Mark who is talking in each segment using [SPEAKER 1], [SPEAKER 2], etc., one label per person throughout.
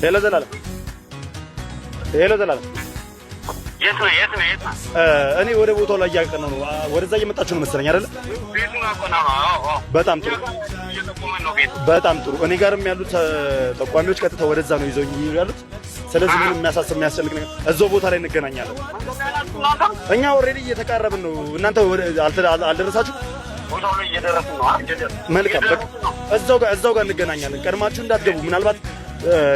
[SPEAKER 1] ሄሎ ዘላለም
[SPEAKER 2] የት ነው?
[SPEAKER 1] እኔ ወደ ቦታው ላይ እያቀነው ነው። ወደዛ እየመጣችሁ ነው መሰለኝ አይደል?
[SPEAKER 2] ቤቱን አቆናው።
[SPEAKER 1] በጣም ጥሩ በጣም ጥሩ። እኔ ጋርም ያሉት ተቋሚዎች ቀጥታ ወደዛ ነው ይዘው ያሉት። ስለዚህ ምንም የሚያሳስብ የሚያስጨንቅ ነገር እዛው ቦታ ላይ እንገናኛለን። እኛ ኦልሬዲ እየተቃረብን ነው። እናንተ አልደረሳችሁ?
[SPEAKER 2] ቦታው ላይ እየደረስን ነው።
[SPEAKER 1] መልካም በቃ እዛው ጋር እንገናኛለን። ቀድማችሁ እንዳትገቡ። ምናልባት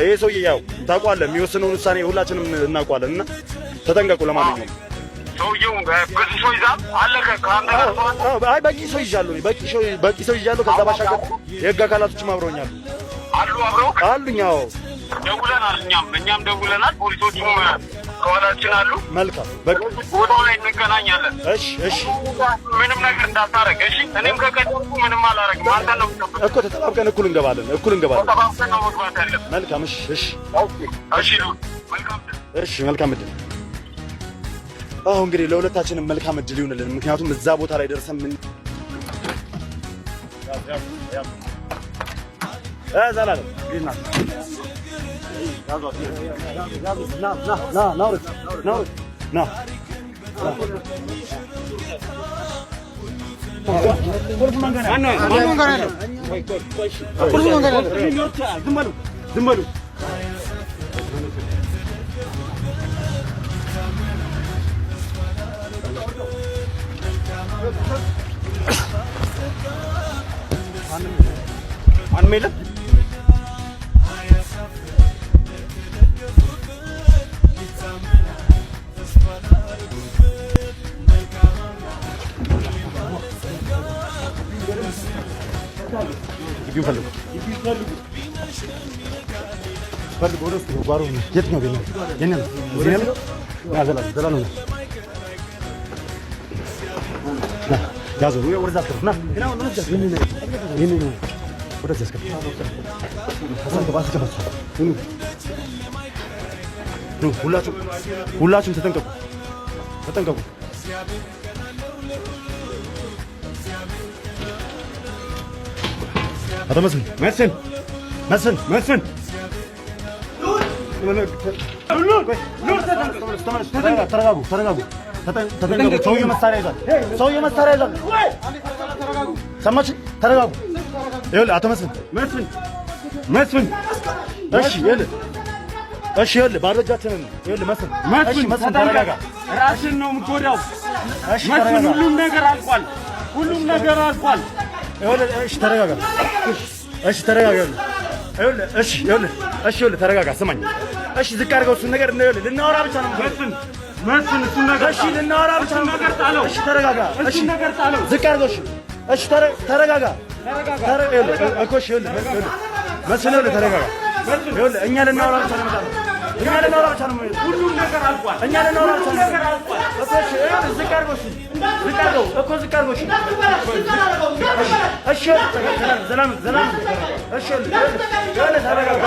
[SPEAKER 1] ይሄ ሰውዬ ያው ታውቋለህ፣ የሚወስነውን ውሳኔ ሁላችንም እናውቀዋለን እና ተጠንቀቁ። ለማንኛውም
[SPEAKER 2] ሰውዬው ብዙ ሰው ይዛል አለ ከአንተ ጋር
[SPEAKER 1] አይ በቂ ሰው ይዣለሁ። በቂ ሰው ይዣለሁ። ከዛ ባሻገር የህግ አካላቶችም አብረውኛል
[SPEAKER 2] አብረው
[SPEAKER 1] አሉኝ። አዎ
[SPEAKER 2] ደውለናል። እኛም ደውለናል። ፖሊሶቹም ከኋላችን አሉ።
[SPEAKER 1] መልካም በቃ
[SPEAKER 2] ቦታው ላይ እንገናኛለን።
[SPEAKER 1] እሺ
[SPEAKER 2] ምንም ነገር እንዳታረግ እሺ። እኔም ከቀደምኩ ምንም አላረግም። አንተ ነው
[SPEAKER 1] እኮ ተጠባብቀን እኩል እንገባለን።
[SPEAKER 2] ተጠባብቀን ነው መግባት ያለብን።
[SPEAKER 1] መልካም እሺ መልካም እድል። አሁን እንግዲህ ለሁለታችንም መልካም እድል ይሁንልን። ምክንያቱም እዛ ቦታ ላይ ደርሰን ምን ዘላለም ዝም በሉ ማንም የለም። ፈልጉ ወደ ውስጥ ጓሮ የትኛው ቤት ነው? የኔ ነው። እዚህ ነው ዘላለም ነው። ያዙ ወደዛ አስገቡ። ና ይሄን ነው ወደዛ አስገቡ። ሁላችሁም ተጠንቀቁ። አቶ መስፍን ተረጋጉ። ሰውዬው መሳሪያ ይዟል። ሰማችሁ? ተረጋጉ። ይኸውልህ አቶ መስፍን እሺ ይኸውልህ ባዶ እጃችንን ነው። ይኸውልህ መስፍን ተረጋጋ።
[SPEAKER 3] ራስን ነው የምትጎዳው። መስፍን ሁሉም ነገር አልቋል።
[SPEAKER 1] እሺ ተረጋጋ። ይኸውልህ ተረጋጋ። ስማኝ እሺ ዝቅ አድርገው እሱን ነገር ልናወራ ብቻ ነው።
[SPEAKER 3] መስፍን እሱን ነገር
[SPEAKER 1] እሺ ልናወራ ብቻ ነው።
[SPEAKER 3] ነገር ጣለው።
[SPEAKER 1] እሺ ተረጋጋ።
[SPEAKER 3] እሺ ነገር ጣለው።
[SPEAKER 1] ዝቅ አድርገው እሺ ተረጋጋ። መስፍን ተረጋጋ። ይኸውልህ እኛ ልናወራ ብቻ ነው።
[SPEAKER 3] ሁሉም ነገር አልቋል።
[SPEAKER 1] እኛ ልናወራ ብቻ ነው። እሺ ዝቅ አድርገው እሺ ዘላለም እሺ ተረጋጋ።